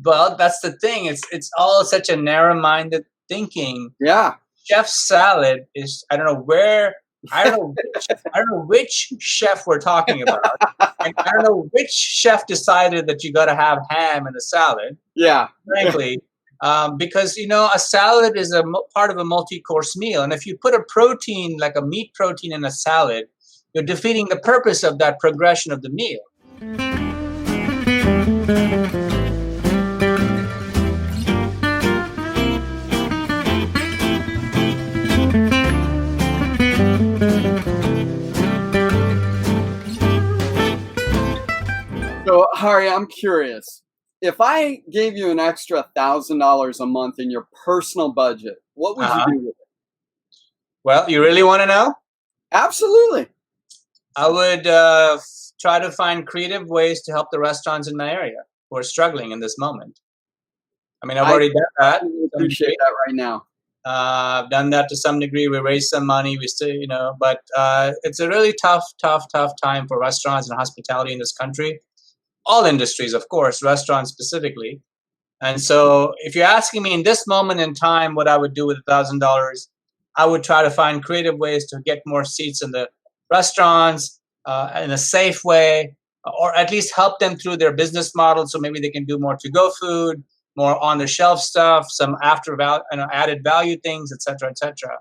Well, that's the thing. It's all such a narrow-minded thinking. Yeah. Chef salad is I don't know which chef we're talking about, and I don't know which chef decided that you got to have ham in a salad. Yeah. Frankly, because a salad is part of a multi-course meal, and if you put a protein like a meat protein in a salad, you're defeating the purpose of that progression of the meal. So, Hari, I'm curious. If I gave you an extra $1,000 a month in your personal budget, what would you do with it? Well, you really want to know? Absolutely. I would try to find creative ways to help the restaurants in my area who are struggling in this moment. I mean, I've already done that. I appreciate that right now. I've done that to some degree. We raised some money. We still, but it's a really tough time for restaurants and hospitality in this country. All industries, of course, restaurants specifically. And so if you're asking me in this moment in time what I would do with $1,000, I would try to find creative ways to get more seats in the restaurants in a safe way, or at least help them through their business model so maybe they can do more to-go food, more on-the-shelf stuff, some added value things, et cetera, et cetera.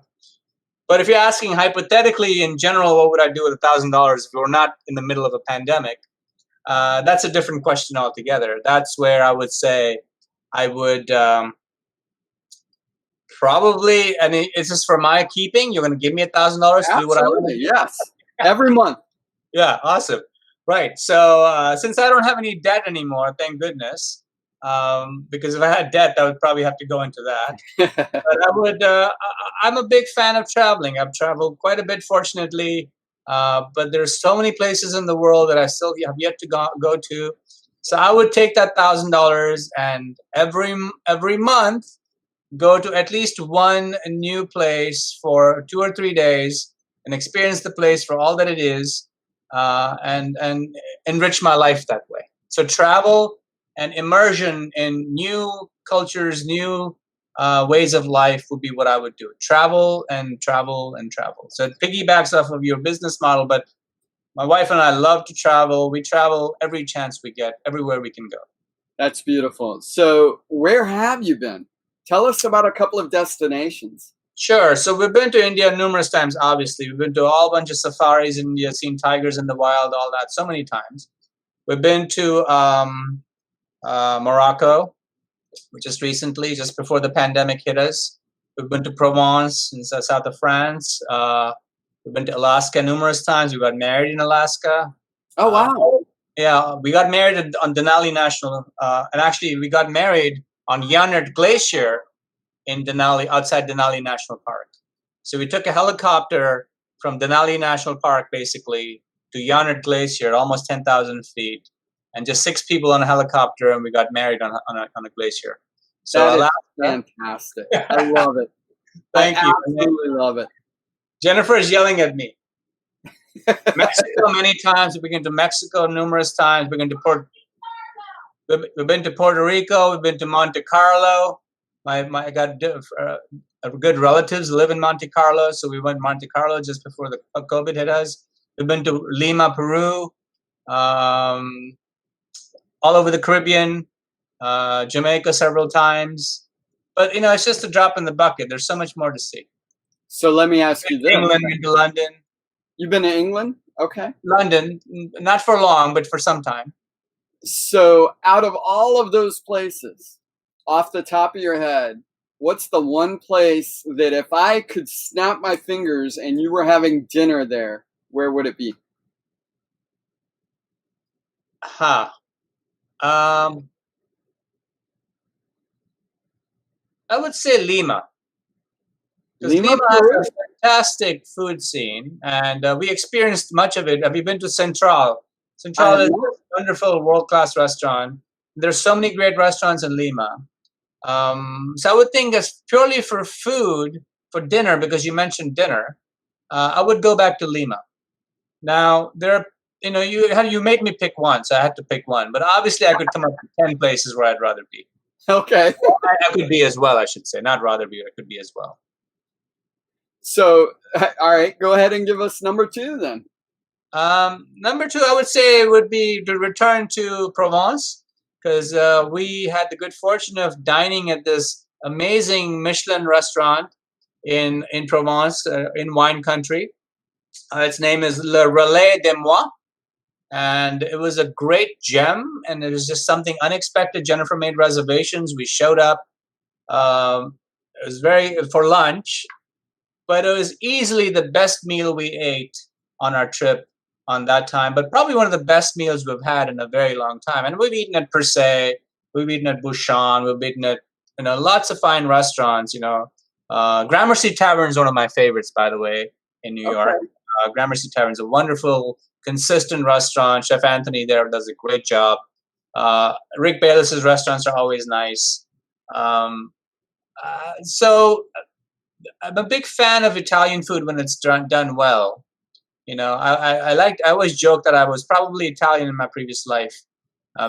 But if you're asking hypothetically in general, what would I do with $1,000 if we're not in the middle of a pandemic? That's a different question altogether. That's where I would say I would probably, I mean, it's just for my keeping. You're going to give me $1,000 to do what I want. Absolutely, yes. Every month. Yeah, awesome. Right. So since I don't have any debt anymore, thank goodness, because if I had debt, I would probably have to go into that. But I'm a big fan of traveling. I've traveled quite a bit, fortunately. But there's so many places in the world that I still have yet to go to. So I would take that $1,000 and every month go to at least one new place for 2 or 3 days and experience the place for all that it is, and enrich my life that way. So travel and immersion in new cultures, new ways of life would be what I would do. Travel and travel and travel. So it piggybacks off of your business model, but my wife and I love to travel. We travel every chance we get, everywhere we can go. That's beautiful. So where have you been? Tell us about a couple of destinations. Sure. So we've been to India numerous times, obviously. We've been to a whole bunch of safaris in India, seen tigers in the wild, all that, so many times. We've been to Morocco, just recently, just before the pandemic hit us. We've been to Provence in the south of France. We've been to Alaska numerous times. We got married in Alaska. Oh, wow. Yeah, we got married on Denali National. And actually, we got married on Tenured Glacier in Denali, outside Denali National Park. So we took a helicopter from Denali National Park, basically, to Tenured Glacier, almost 10,000 feet. And just 6 people on a helicopter, and we got married on a glacier. So that Alaska, is fantastic. I love it. Thank you. Absolutely love it. Jennifer is yelling at me. Mexico many times. We've been to Mexico numerous times. We've been to Puerto Rico. We've been to Monte Carlo. I got good relatives live in Monte Carlo, so we went to Monte Carlo just before the COVID hit us. We've been to Lima, Peru. All over the Caribbean, Jamaica several times. But, it's just a drop in the bucket. There's so much more to see. So let me ask you this. England, into London. You've been to England? Okay. London, not for long, but for some time. So out of all of those places, off the top of your head, what's the one place that if I could snap my fingers and you were having dinner there, where would it be? I would say Lima. Because Lima has a fantastic food scene, and we experienced much of it. Have you been to Central? Central is a wonderful, world-class restaurant. There's so many great restaurants in Lima. So I would think as purely for food, for dinner, because you mentioned dinner, I would go back to Lima. Now, there are you made me pick one, so I had to pick one. But obviously, I could come up with 10 places where I'd rather be. Okay. I could be as well, I should say. Not rather be, I could be as well. So, all right, go ahead and give us number 2 then. Number 2, I would say, would be to return to Provence, because we had the good fortune of dining at this amazing Michelin restaurant in Provence, in wine country. Its name is Le Relais de Moi, and it was a great gem, and it was just something unexpected. Jennifer made reservations. We showed up. It was for lunch, but it was easily the best meal we ate on our trip on that time, but probably one of the best meals we've had in a very long time. And we've eaten at Per Se, we've eaten at Bouchon, we've eaten at lots of fine restaurants. Gramercy Tavern is one of my favorites, by the way, in New York. Gramercy Tavern is a wonderful, consistent restaurant. Chef Anthony there does a great job. Rick Bayless's restaurants are always nice. So I'm a big fan of Italian food when it's done well. I always joke that I was probably Italian in my previous life,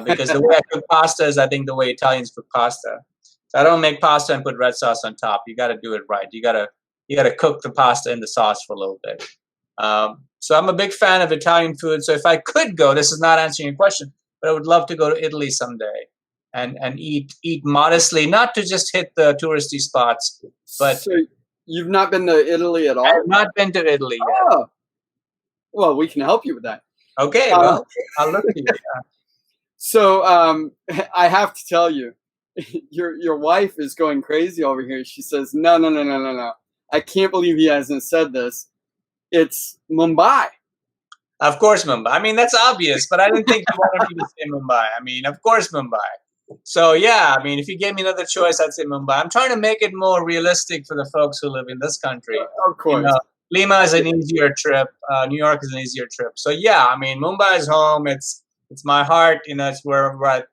because the way I cook pasta is, I think, the way Italians cook pasta. So I don't make pasta and put red sauce on top. You got to do it right. You got to cook the pasta in the sauce for a little bit. So I'm a big fan of Italian food. So if I could go, this is not answering your question, but I would love to go to Italy someday and eat modestly, not to just hit the touristy spots, but. So you've not been to Italy at all? I've not been to Italy yet. Oh. Well, we can help you with that. Okay, well, I'll look at you. So I have to tell you, your wife is going crazy over here. She says, no. I can't believe he hasn't said this. It's Mumbai. Of course, Mumbai. I mean, that's obvious, but I didn't think you wanted me to say Mumbai. I mean, of course, Mumbai. So, yeah, I mean, if you gave me another choice, I'd say Mumbai. I'm trying to make it more realistic for the folks who live in this country. Of course. Lima is an easier trip. New York is an easier trip. So yeah, I mean, Mumbai is home. It's my heart. It's where I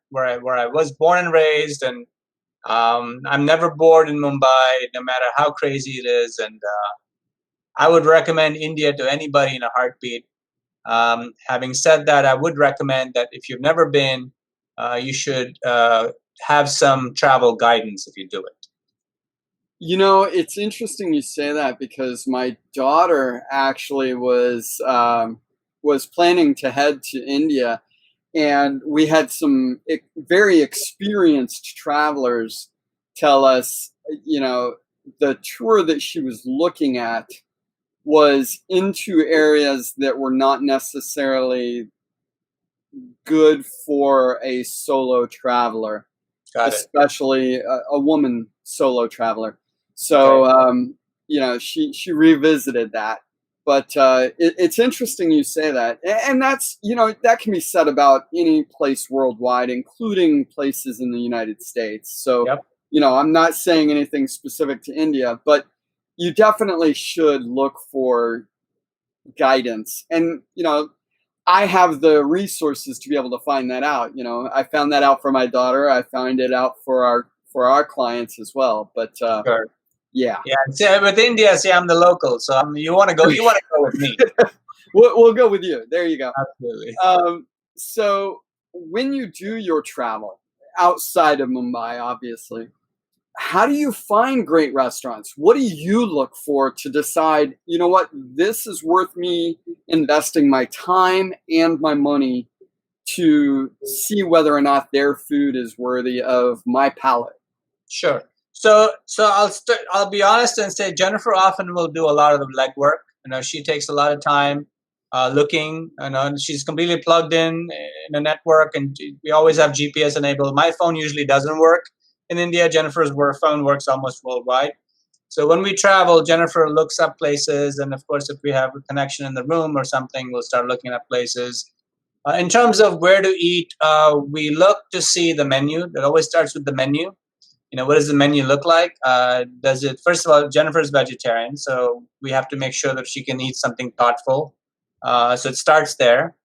was born and raised, and I'm never bored in Mumbai, no matter how crazy it is. And I would recommend India to anybody in a heartbeat. Having said that, I would recommend that if you've never been, you should have some travel guidance if you do it. It's interesting you say that, because my daughter actually was planning to head to India, and we had some very experienced travelers tell us, the tour that she was looking at was into areas that were not necessarily good for a solo traveler, especially a woman solo traveler. So, she revisited that, but it's interesting you say that. And that's, that can be said about any place worldwide, including places in the United States. So, yep. I'm not saying anything specific to India, but you definitely should look for guidance. And, I have the resources to be able to find that out. I found that out for my daughter. I found it out for our clients as well. But, sure. Yeah. Yeah. With India, I'm the local, so you want to go with me. We'll go with you. There you go. Absolutely. So when you do your travel outside of Mumbai, obviously, how do you find great restaurants? What do you look for to decide, what, this is worth me investing my time and my money to see whether or not their food is worthy of my palate? Sure. So I'll be honest and say Jennifer often will do a lot of the legwork. She takes a lot of time looking. She's completely plugged in a network, and we always have GPS enabled. My phone usually doesn't work in India. Jennifer's phone works almost worldwide. So when we travel, Jennifer looks up places, and of course, if we have a connection in the room or something, we'll start looking at places. In terms of where to eat, we look to see the menu. It always starts with the menu. What does the menu look like? First of all, Jennifer's vegetarian, so we have to make sure that she can eat something thoughtful. So it starts there.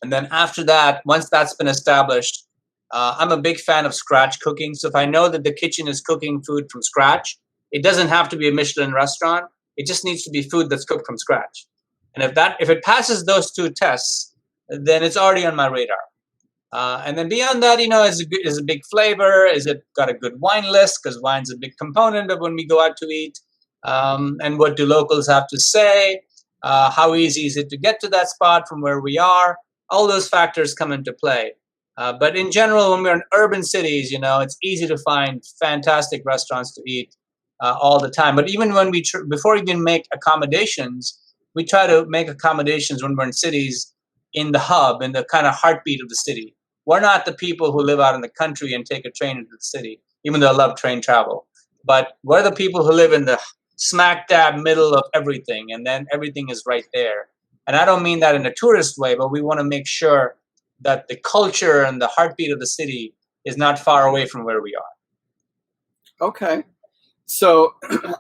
And then after that, once that's been established, I'm a big fan of scratch cooking. So if I know that the kitchen is cooking food from scratch, it doesn't have to be a Michelin restaurant. It just needs to be food that's cooked from scratch. And if it passes those two tests, then it's already on my radar. And then beyond that, is a big flavor? Is it got a good wine list? Because wine's a big component of when we go out to eat. And what do locals have to say? How easy is it to get to that spot from where we are? All those factors come into play. But in general, when we're in urban cities, it's easy to find fantastic restaurants to eat all the time. But even when before we even make accommodations, we try to make accommodations when we're in cities in the hub, in the kind of heartbeat of the city. We're not the people who live out in the country and take a train into the city, even though I love train travel. But we're the people who live in the smack dab middle of everything, and then everything is right there. And I don't mean that in a tourist way, but we want to make sure that the culture and the heartbeat of the city is not far away from where we are. Okay. So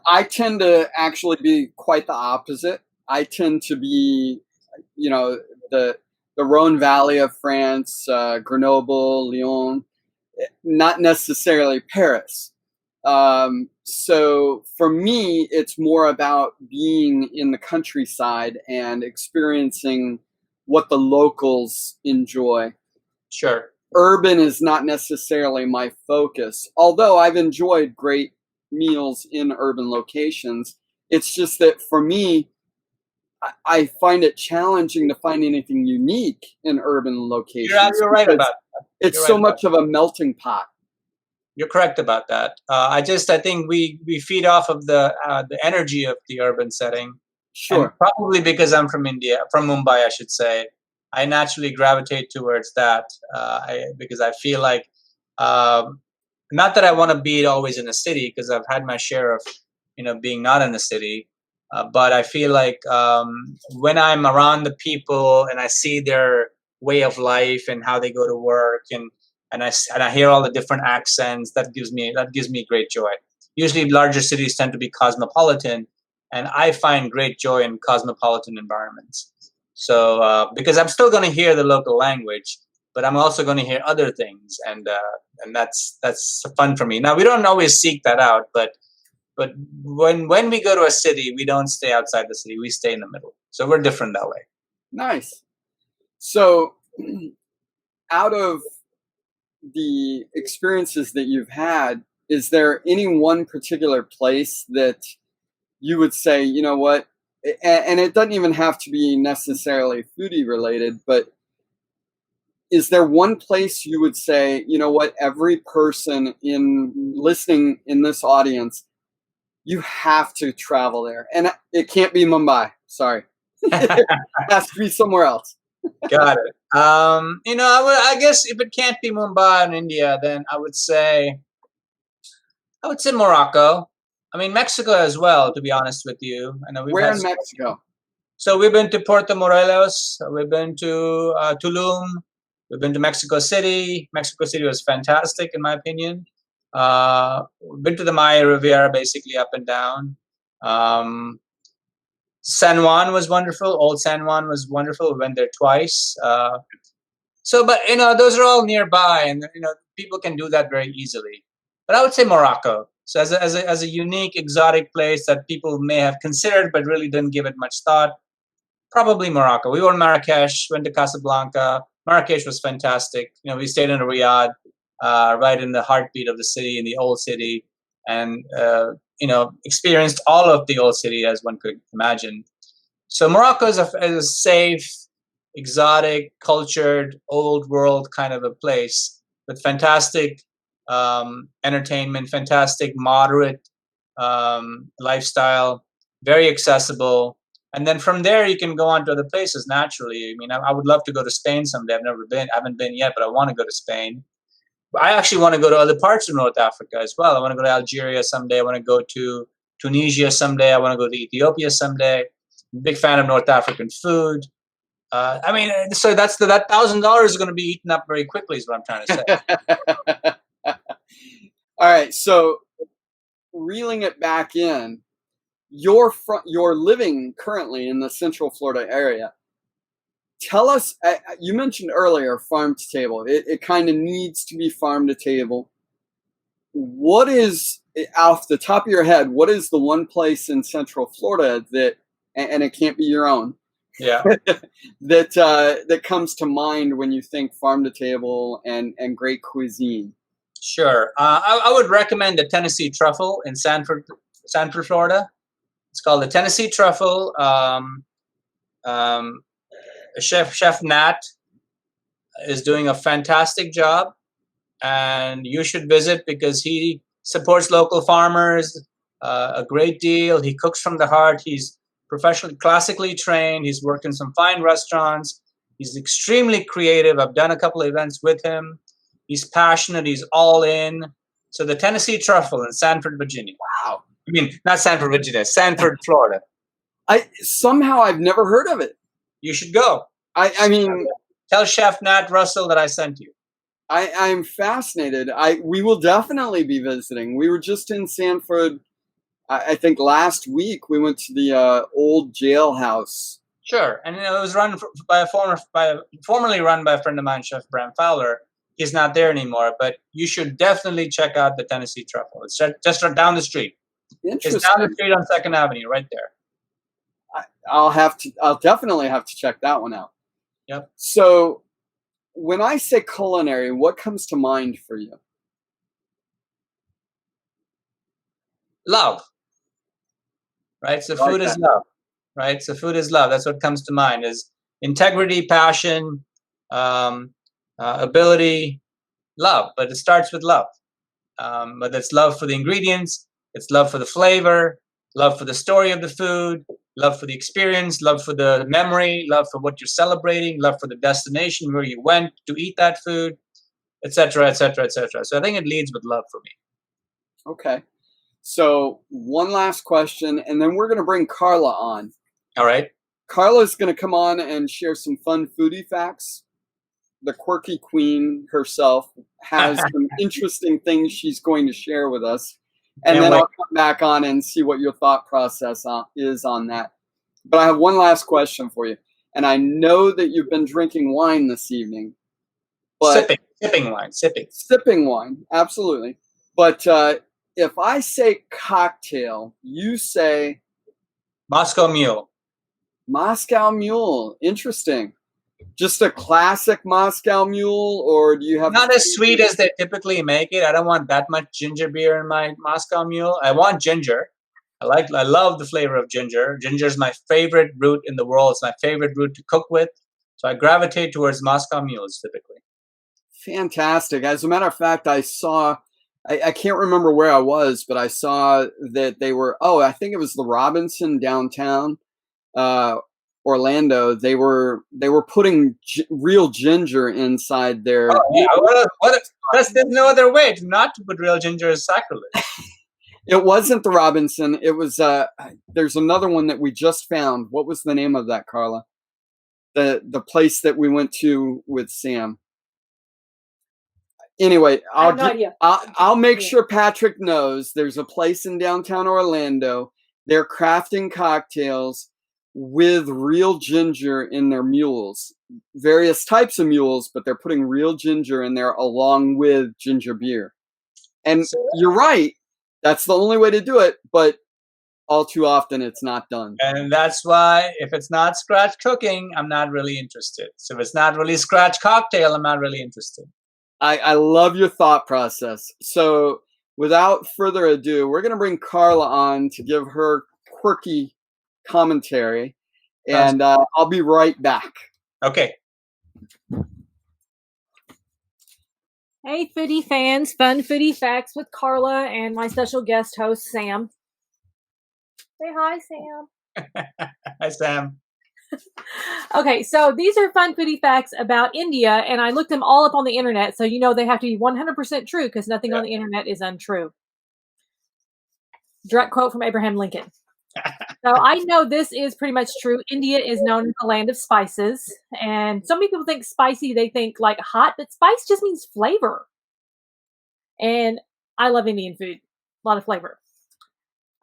I tend to actually be quite the opposite. I tend to be, the Rhone Valley of France, Grenoble, Lyon, not necessarily Paris. So for me, it's more about being in the countryside and experiencing what the locals enjoy. Sure. Urban is not necessarily my focus, although I've enjoyed great meals in urban locations. It's just that for me, I find it challenging to find anything unique in urban locations. You're right about that. It's so much of a melting pot. You're correct about that. I think we feed off of the energy of the urban setting. Sure. And probably because I'm from India, from Mumbai, I should say, I naturally gravitate towards that because I feel like, not that I want to be always in a city, because I've had my share of, being not in a city. But I feel like when I'm around the people and I see their way of life and how they go to work, and I hear all the different accents, that gives me great joy. Usually, larger cities tend to be cosmopolitan, and I find great joy in cosmopolitan environments. So because I'm still going to hear the local language, but I'm also going to hear other things, and that's fun for me. Now, we don't always seek that out, but when we go to a city, we don't stay outside the city. We stay in the middle. So we're different that way. Nice. So out of the experiences that you've had, is there any one particular place that you would say, you know what, and it doesn't even have to be necessarily foodie related, but is there one place you would say, you know what, every person listening in this audience, you have to travel there? And it can't be Mumbai. Sorry. It has to be somewhere else. Got it. I guess if it can't be Mumbai in India, then I would say Morocco. I mean, Mexico as well, to be honest with you. I know Where in Mexico? So we've been to Puerto Morelos. We've been to Tulum. We've been to Mexico City. Mexico City was fantastic, in my opinion. We've been to the Maya Riviera, basically up and down. San Juan was wonderful. Old San Juan was wonderful. We went there twice. But those are all nearby, and people can do that very easily. But I would say Morocco. So as a unique, exotic place that people may have considered but really didn't give it much thought, probably Morocco. We were in Marrakesh, went to Casablanca. Marrakesh was fantastic. We stayed in a riad, right in the heartbeat of the city, in the old city, and experienced all of the old city as one could imagine. So Morocco is a safe, exotic, cultured, old world kind of a place with fantastic entertainment, fantastic moderate lifestyle, very accessible. And then from there, you can go on to other places naturally. I mean, I would love to go to Spain someday. I haven't been yet, but I want to go to Spain. I actually want to go to other parts of North Africa as well. I want to go to Algeria someday. I want to go to Tunisia someday. I want to go to Ethiopia someday. I'm a big fan of North African food. So that $1,000 is going to be eaten up very quickly, is what I'm trying to say. All right. So reeling it back in, you're living currently in the Central Florida area. Tell us, you mentioned earlier farm to table. It kind of needs to be farm to table. What is, off the top of your head, what is the one place in Central Florida that, and it can't be your own, Yeah. that comes to mind when you think farm to table and great cuisine? Sure. I would recommend the Tennessee Truffle in Sanford, Florida. It's called the Tennessee Truffle. Um, Chef Nat is doing a fantastic job, and you should visit because he supports local farmers a great deal. He cooks from the heart. He's professionally, classically trained. He's worked in some fine restaurants. He's extremely creative. I've done a couple of events with him. He's passionate. He's all in. So the Tennessee Truffle in Sanford, Virginia. Wow. I mean, not Sanford, Virginia, Sanford, Florida. I've never heard of it. You should go. I mean, tell Chef Nat Russell that I sent you. I'm fascinated. We will definitely be visiting. We were just in Sanford. I think last week we went to the old jailhouse. Sure, and it was run formerly run by a friend of mine, Chef Bram Fowler. He's not there anymore, but you should definitely check out the Tennessee Truffle. It's just down the street. Interesting. It's down the street on 2nd Avenue, right there. I'll definitely have to check that one out. Yep. So, when I say culinary, what comes to mind for you? Love. Right? So food is love. Right? So food is love. That's what comes to mind is integrity, passion, ability, love. But it starts with love. But it's love for the ingredients, it's love for the flavor, love for the story of the food, love for the experience, love for the memory, love for what you're celebrating, love for the destination where you went to eat that food, etc., etc., etc. So I think it leads with love for me. Okay. So one last question, and then we're going to bring Carla on. All right. Carla's going to come on and share some fun foodie facts. The quirky queen herself has some interesting things she's going to share with us. And then I'll come back on and see what your thought process is on that. But I have one last question for you. And I know that you've been drinking wine this evening. But sipping wine. Sipping wine, absolutely. But if I say cocktail, you say? Moscow Mule. Moscow Mule. Interesting. Just a classic Moscow Mule, or do you have not as sweet as they typically make it? I don't want that much ginger beer in my Moscow Mule. I want ginger. I love the flavor of ginger. Ginger is my favorite root in the world. It's my favorite root to cook with. So I gravitate towards Moscow Mules typically. Fantastic. As a matter of fact, I saw, I can't remember where I was, but I saw that they were, I think it was the Robinson downtown, Orlando. They were putting real ginger inside their. Oh, yeah. There's no other way not to put real ginger is sacrilege. It wasn't the Robinson. It was there's another one that we just found. What was the name of that, Carla? The place that we went to with Sam. Anyway, I'll make sure Patrick knows there's a place in downtown Orlando. They're crafting cocktails with real ginger in their mules. Various types of mules, but they're putting real ginger in there along with ginger beer. And you're right. That's the only way to do it, but all too often it's not done. And that's why if it's not scratch cooking, I'm not really interested. So if it's not really scratch cocktail, I'm not really interested. I love your thought process. So without further ado, we're going to bring Carla on to give her quirky commentary, and I'll be right back. Okay. Hey, foodie fans, fun foodie facts with Carla and my special guest host, Sam. Say hi, Sam. Hi, Sam. Okay, so these are fun foodie facts about India, and I looked them all up on the internet, so you know they have to be 100% true because nothing on the internet is untrue. Direct quote from Abraham Lincoln. So I know this is pretty much true. India is known as the land of spices, and so many people think spicy, they think like hot, but spice just means flavor. And I love Indian food, a lot of flavor.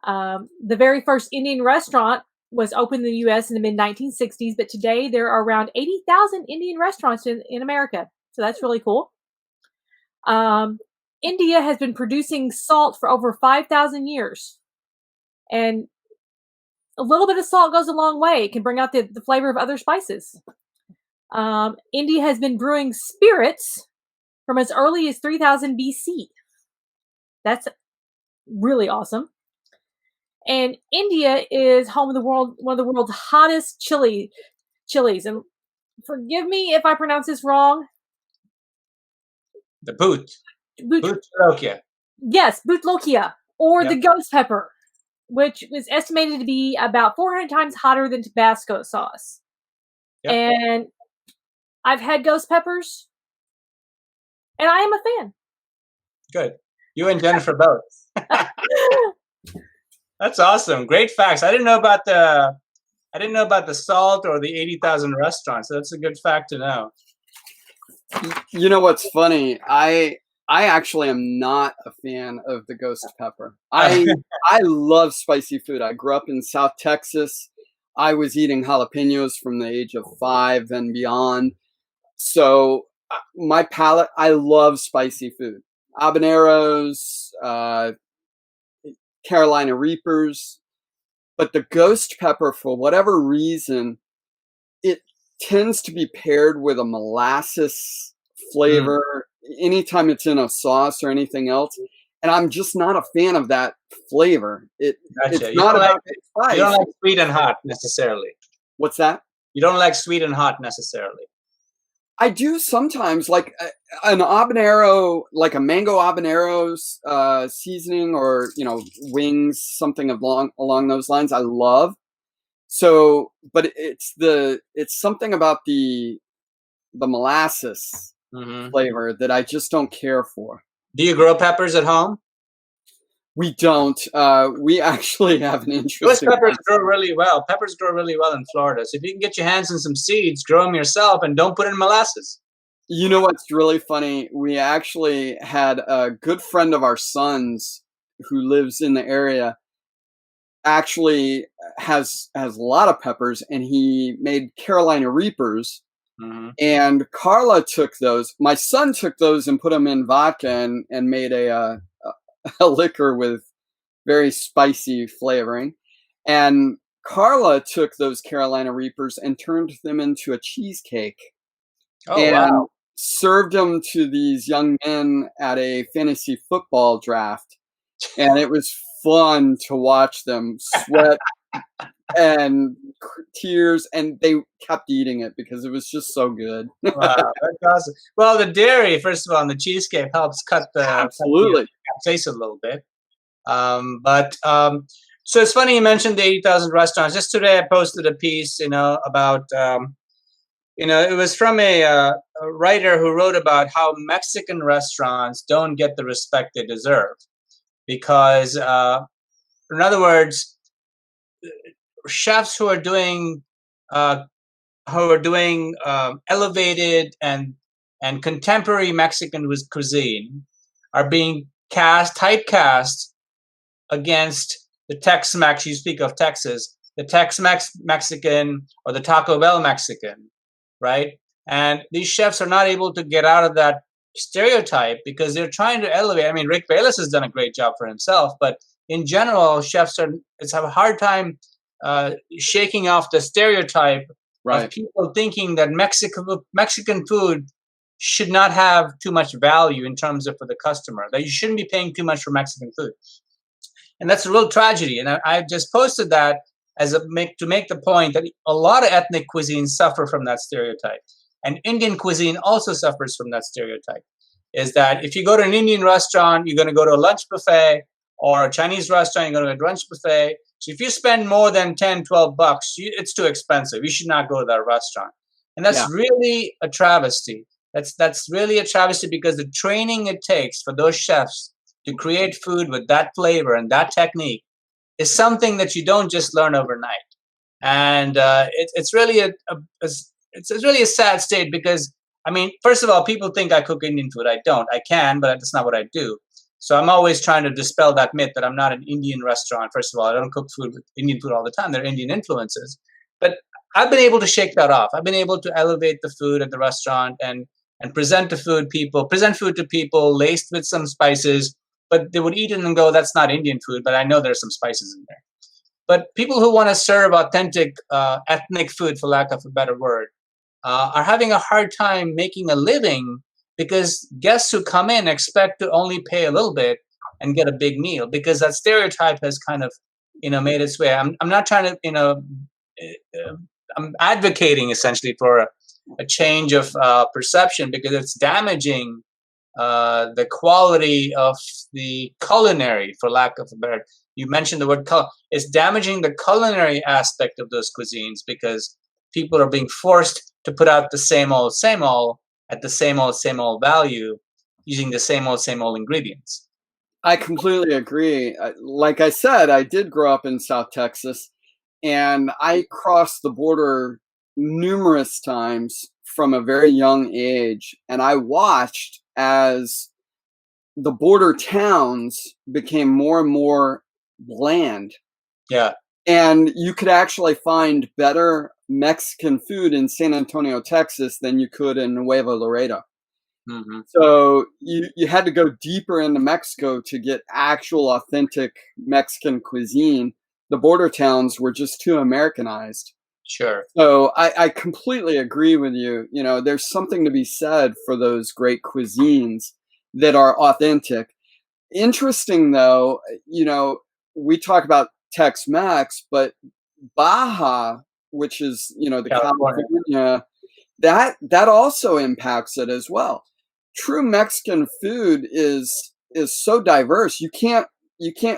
The very first Indian restaurant was opened in the U.S. in the mid-1960s, but today there are around 80,000 Indian restaurants in America. So that's really cool. India has been producing salt for over 5,000 years. And a little bit of salt goes a long way. It can bring out the flavor of other spices. India has been brewing spirits from as early as 3000 BC. That's really awesome. And India is home of one of the world's hottest chilies. And forgive me if I pronounce this wrong. The boot lokia. Yes, boot lokia, or the ghost pepper, which was estimated to be about 400 times hotter than Tabasco sauce. Yep. And I've had ghost peppers, and I am a fan. Good. You and Jennifer both. That's awesome. Great facts. I didn't know about the salt or the 80,000 restaurants. So that's a good fact to know. You know what's funny? I actually am not a fan of the ghost pepper. I love spicy food. I grew up in South Texas. I was eating jalapenos from the age of 5 and beyond. So my palate, I love spicy food. Habaneros, Carolina Reapers. But the ghost pepper, for whatever reason, it tends to be paired with a molasses flavor anytime it's in a sauce or anything else. And I'm just not a fan of that flavor. It's not about the spice. You don't like sweet and hot necessarily. What's that? You don't like sweet and hot necessarily. I do sometimes, like an habanero, like a mango habanero seasoning, or wings, something along those lines. I love. So, but it's something about the molasses flavor that I just don't care for. Do you grow peppers at home? We don't. We actually have an interesting. Those peppers grow really well. Peppers grow really well in Florida. So if you can get your hands on some seeds, grow them yourself, and don't put in molasses. You know what's really funny? We actually had a good friend of our son's who lives in the area. Actually has a lot of peppers, and he made Carolina Reapers. And Carla took those. My son took those and put them in vodka and made a liquor with very spicy flavoring. And Carla took those Carolina Reapers and turned them into a cheesecake. Wow. Served them to these young men at a fantasy football draft. And it was fun to watch them sweat and tears, and they kept eating it because it was just so good. Wow, that's awesome. Well, the dairy, first of all, in the cheesecake helps cut the taste a little bit. So it's funny you mentioned the 80,000 restaurants. Just today, I posted a piece, about it was from a writer who wrote about how Mexican restaurants don't get the respect they deserve because, in other words, chefs who are doing elevated and contemporary Mexican cuisine are being typecast against the Tex-Mex. You speak of Texas, the Tex-Mex Mexican or the Taco Bell Mexican, right? And these chefs are not able to get out of that stereotype because they're trying to elevate. I mean, Rick Bayless has done a great job for himself, but in general, chefs have a hard time shaking off the stereotype of people thinking that Mexican food should not have too much value in terms of for the customer, that you shouldn't be paying too much for Mexican food. And that's a real tragedy. And I just posted that to make the point that a lot of ethnic cuisines suffer from that stereotype. And Indian cuisine also suffers from that stereotype. Is that if you go to an Indian restaurant, you're going to go to a lunch buffet, or a Chinese restaurant, you're going to a brunch buffet. So if you spend more than $10-12, it's too expensive. You should not go to that restaurant. And that's really a travesty. That's really a travesty because the training it takes for those chefs to create food with that flavor and that technique is something that you don't just learn overnight. And it's really a sad state because, I mean, first of all, people think I cook Indian food. I don't. I can, but that's not what I do. So I'm always trying to dispel that myth that I'm not an Indian restaurant. First of all, I don't cook Indian food all the time. There are Indian influences. But I've been able to shake that off. I've been able to elevate the food at the restaurant and present food to people laced with some spices, but they would eat it and go, that's not Indian food, but I know there's some spices in there. But people who want to serve authentic ethnic food, for lack of a better word, are having a hard time making a living because guests who come in expect to only pay a little bit and get a big meal, because that stereotype has kind of, made its way. I'm not trying to, I'm advocating essentially for a change of perception, because it's damaging the quality of the culinary, for lack of a better. You mentioned the word it's damaging the culinary aspect of those cuisines, because people are being forced to put out the same old at the same old value, using the same old ingredients. I completely agree. Like I said, I did grow up in South Texas, and I crossed the border numerous times from a very young age, and I watched as the border towns became more and more bland. Yeah. And you could actually find better Mexican food in San Antonio, Texas than you could in Nuevo Laredo. Mm-hmm. So you had to go deeper into Mexico to get actual authentic Mexican cuisine. The border towns were just too Americanized. Sure. So I completely agree with you. There's something to be said for those great cuisines that are authentic. Interesting, though, we talk about Tex-Mex, but Baja, which is, the California, that also impacts it as well. True Mexican food is so diverse. You can't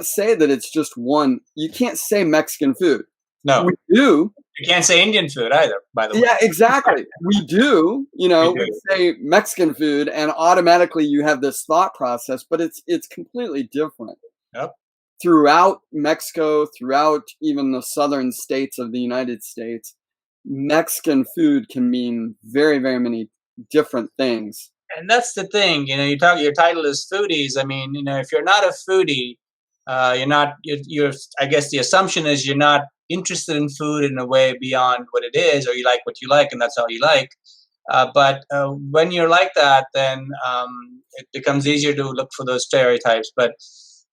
say that it's just one. You can't say Mexican food. No. We do. You can't say Indian food either, by the way. Yeah, exactly. We do. We say Mexican food, and automatically you have this thought process, but it's completely different. Yep. Throughout Mexico, throughout even the southern states of the United States, Mexican food can mean very, very many different things. And that's the thing, your title is Foodies. I mean, if you're not a foodie, you're I guess the assumption is you're not interested in food in a way beyond what it is, or you like what you like and that's all you like. But when you're like that, then it becomes easier to look for those stereotypes. But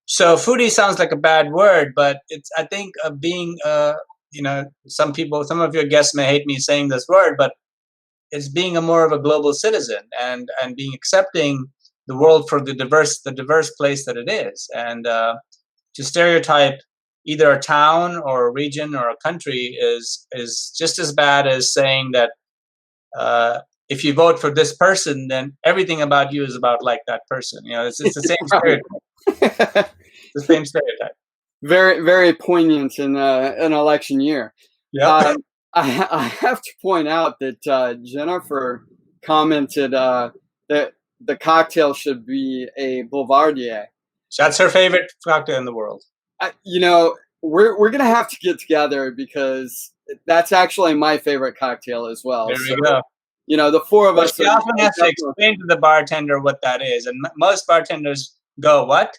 so foodie sounds like a bad word, but it's, I think, being, some of your guests may hate me saying this word, but it's being more of a global citizen and being accepting the world for the diverse place that it is. And to stereotype either a town or a region or a country is just as bad as saying that if you vote for this person, then everything about you is about like that person. It's the same stereotype. The same stereotype. Very, very poignant in an election year. Yeah. I have to point out that Jennifer commented that the cocktail should be a Boulevardier. That's her favorite cocktail in the world. We're gonna have to get together, because that's actually my favorite cocktail as well. There we go. The four of us. She often has to explain to the bartender what that is, and most bartenders go, "What?"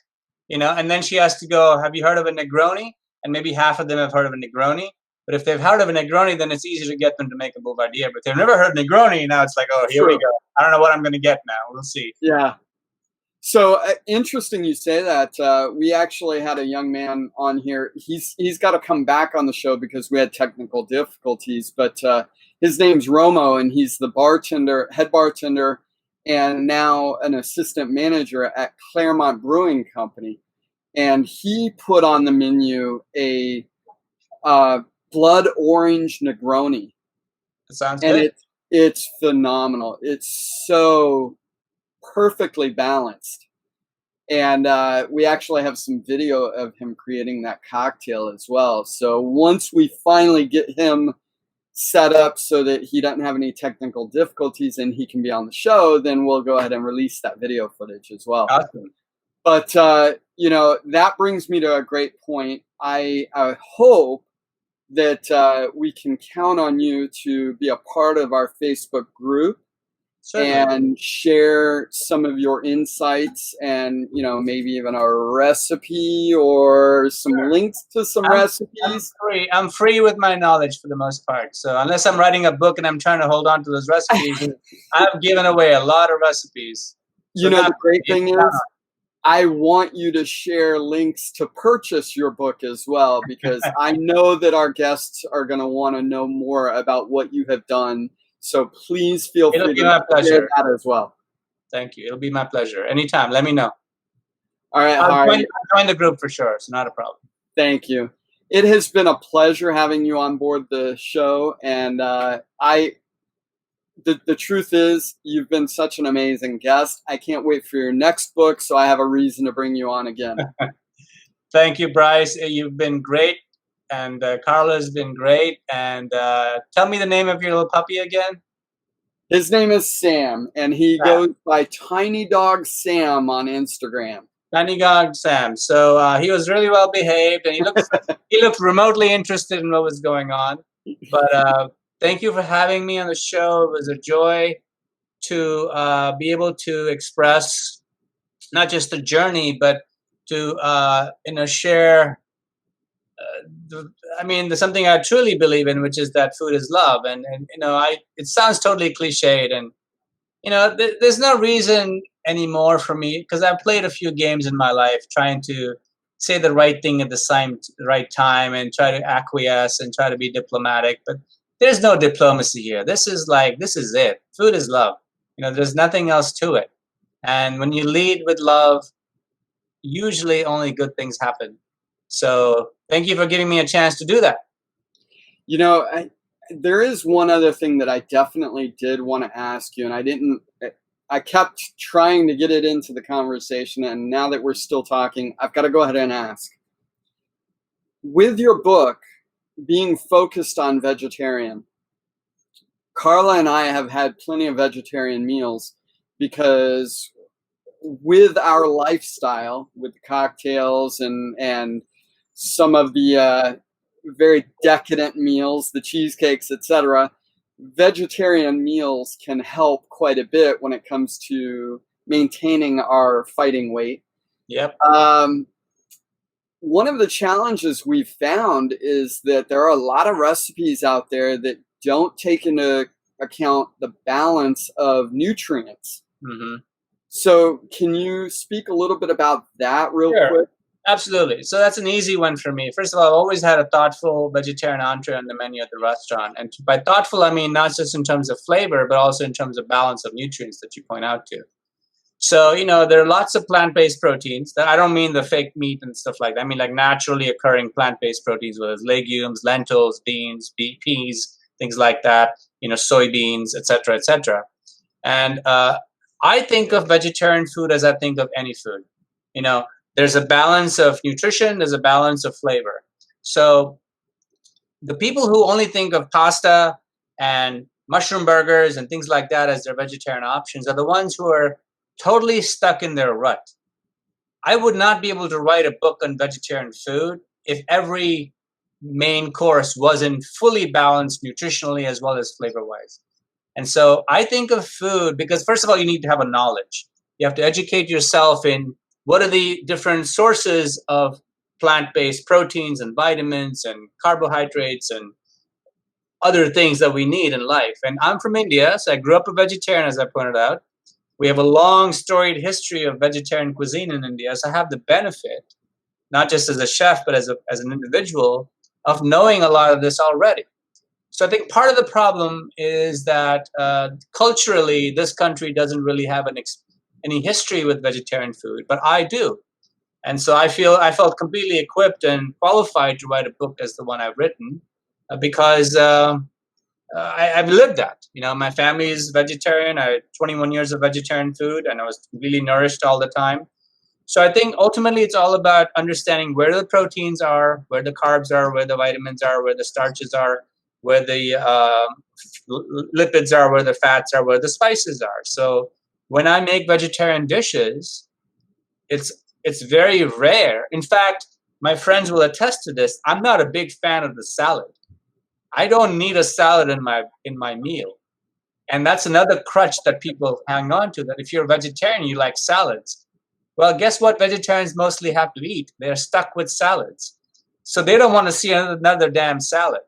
And then she has to go, "Have you heard of a Negroni?" And maybe half of them have heard of a Negroni. But if they've heard of a Negroni, then it's easy to get them to make a Boulevardier. But if they've never heard Negroni, now it's like, oh, here we go. I don't know what I'm going to get now. We'll see. Yeah. So interesting you say that. We actually had a young man on here. He's got to come back on the show because we had technical difficulties. But his name's Romo, and he's the head bartender, and now an assistant manager at Claremont Brewing Company. And he put on the menu a blood orange Negroni. That sounds good. It's phenomenal. It's so perfectly balanced. And we actually have some video of him creating that cocktail as well. So once we finally get him set up so that he doesn't have any technical difficulties and he can be on the show, then we'll go ahead and release that video footage as well. Awesome. But, that brings me to a great point. I hope that we can count on you to be a part of our Facebook group. Certainly. And share some of your insights and, maybe even a recipe or some links to some recipes. I'm free with my knowledge for the most part. So unless I'm writing a book and I'm trying to hold on to those recipes, I've given away a lot of recipes. So the great thing is I want you to share links to purchase your book as well, because I know that our guests are going to want to know more about what you have done. So please feel It'll free be to my pleasure. share that as well. Thank you. It'll be my pleasure. Anytime. Let me know. All right, I'll Hari. join the group for sure. It's not a problem. Thank you. It has been a pleasure having you on board the show, and the truth is, you've been such an amazing guest. I can't wait for your next book, so I have a reason to bring you on again. Thank you, Bryce. You've been great, and Carla's been great. And tell me the name of your little puppy again. His name is Sam, and he goes by Tiny Dog Sam on Instagram. Tiny Dog Sam. So he was really well behaved, and he looked remotely interested in what was going on. But thank you for having me on the show. It was a joy to be able to express not just the journey, but to share. There's something I truly believe in, which is that food is love, and it sounds totally cliched, and there's no reason anymore for me, because I've played a few games in my life trying to say the right thing at the right time and try to acquiesce and try to be diplomatic, but there's no diplomacy here. This is it. Food is love. There's nothing else to it. And when you lead with love, usually only good things happen. So thank you for giving me a chance to do that. There is one other thing that I definitely did want to ask you, and I kept trying to get it into the conversation, and now that we're still talking, I've got to go ahead and ask. With your book being focused on vegetarian, Carla and I have had plenty of vegetarian meals, because with our lifestyle, with the cocktails and some of the very decadent meals, the cheesecakes, etc., vegetarian meals can help quite a bit when it comes to maintaining our fighting weight. Yep. One of the challenges we've found is that there are a lot of recipes out there that don't take into account the balance of nutrients. Mm-hmm. So can you speak a little bit about that real quick? Absolutely. So that's an easy one for me. First of all, I've always had a thoughtful vegetarian entree on the menu at the restaurant. And by thoughtful, I mean not just in terms of flavor, but also in terms of balance of nutrients that you point out to. So, there are lots of plant-based proteins. I don't mean the fake meat and stuff like that. I mean like naturally occurring plant-based proteins, whether it's legumes, lentils, beans, peas, things like that, soybeans, etc., etc. And I think of vegetarian food as I think of any food. There's a balance of nutrition, there's a balance of flavor. So the people who only think of pasta and mushroom burgers and things like that as their vegetarian options are the ones who are totally stuck in their rut. I would not be able to write a book on vegetarian food if every main course wasn't fully balanced nutritionally as well as flavor-wise. And so I think of food because, first of all, you need to have a knowledge. You have to educate yourself in what are the different sources of plant-based proteins and vitamins and carbohydrates and other things that we need in life. And I'm from India, so I grew up a vegetarian, as I pointed out. We have a long storied history of vegetarian cuisine in India, so I have the benefit, not just as a chef, but as an individual, of knowing a lot of this already. So I think part of the problem is that culturally, this country doesn't really have any history with vegetarian food, but I do. And so I felt completely equipped and qualified to write a book as the one I've written because I've lived that. My family is vegetarian. I had 21 years of vegetarian food, and I was really nourished all the time. So I think ultimately it's all about understanding where the proteins are, where the carbs are, where the vitamins are, where the starches are, where the lipids are, where the fats are, where the spices are. So when I make vegetarian dishes, it's very rare. In fact, my friends will attest to this. I'm not a big fan of the salad. I don't need a salad in my meal. And that's another crutch that people hang on to, that if you're a vegetarian, you like salads. Well, guess what vegetarians mostly have to eat? They're stuck with salads. So they don't want to see another damn salad,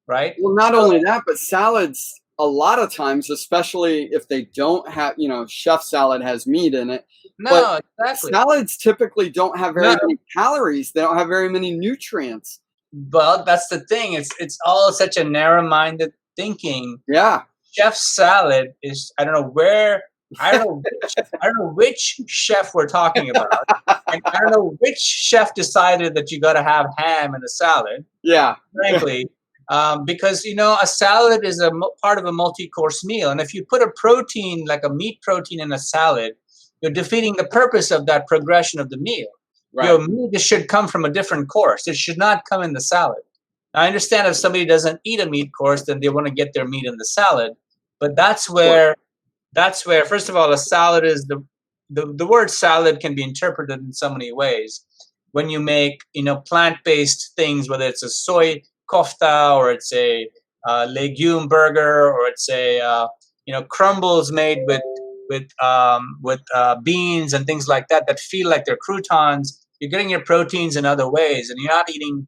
right? Well, not only that, but salads a lot of times, especially if they don't have, chef salad has meat in it. No, But exactly. salads typically don't have very No. many calories. They don't have very many nutrients. Well, that's the thing. It's all such a narrow-minded thinking. Yeah. Chef salad is, I don't know which chef we're talking about. And I don't know which chef decided that you got to have ham in a salad. Yeah. Frankly, because a salad is part of a multi-course meal, and if you put a protein like a meat protein in a salad, you're defeating the purpose of that progression of the meal. Right. Your meat should come from a different course. It should not come in the salad. Now, I understand if somebody doesn't eat a meat course, then they want to get their meat in the salad. But that's where, first of all, a salad is the word salad can be interpreted in so many ways. When you make, plant-based things, whether it's a soy kofta or it's a legume burger or it's a, crumbles made with beans and things like that feel like they're croutons, you're getting your proteins in other ways, and you're not eating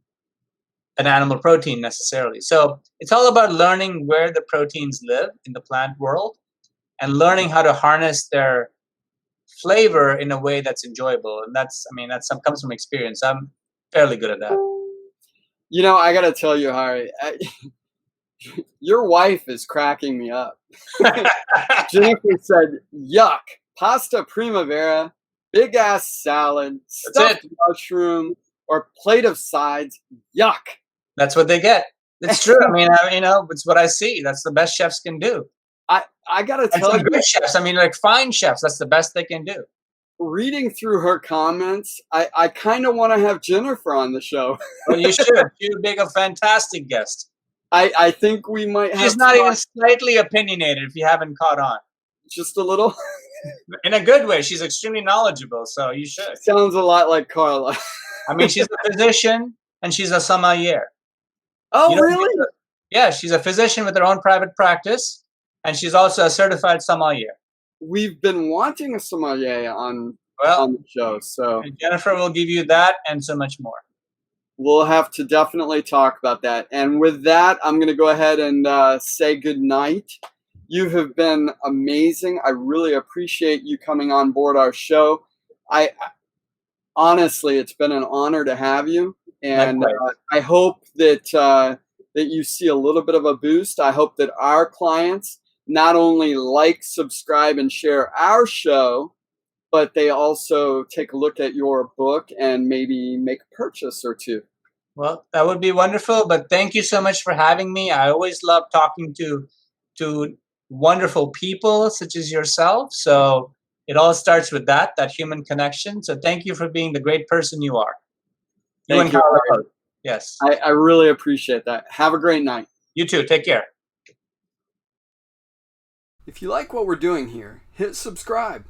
an animal protein necessarily. So it's all about learning where the proteins live in the plant world and learning how to harness their flavor in a way that's enjoyable. And that comes from experience. I'm fairly good at that. I got to tell you, Hari, your wife is cracking me up. Jennifer said, yuck, pasta primavera, big ass salad, stuffed mushroom, or plate of sides, yuck. That's what they get. It's true. It's what I see. That's the best chefs can do. I gotta tell you, good chefs. Fine chefs. That's the best they can do. Reading through her comments, I kind of want to have Jennifer on the show. Well, you should. She would make a fantastic guest. I think we might have. She's not even slightly opinionated. If you haven't caught on, just a little. In a good way. She's extremely knowledgeable, so you should. Sounds a lot like Carla. She's a physician and she's a sommelier. Oh, really? Yeah, she's a physician with her own private practice, and she's also a certified sommelier. We've been wanting a sommelier on the show, so Jennifer will give you that and so much more. We'll have to definitely talk about that. And with that, I'm going to go ahead and say good night. You have been amazing. I really appreciate you coming on board our show. Honestly, it's been an honor to have you, and I hope that you see a little bit of a boost. I hope that our clients not only like, subscribe, and share our show, but they also take a look at your book and maybe make a purchase or two. Well, that would be wonderful, but thank you so much for having me. I always love talking to wonderful people such as yourself. So it all starts with that human connection. So thank you for being the great person you are. Thank you. Carla. Yes. I really appreciate that. Have a great night. You too. Take care. If you like what we're doing here, hit subscribe.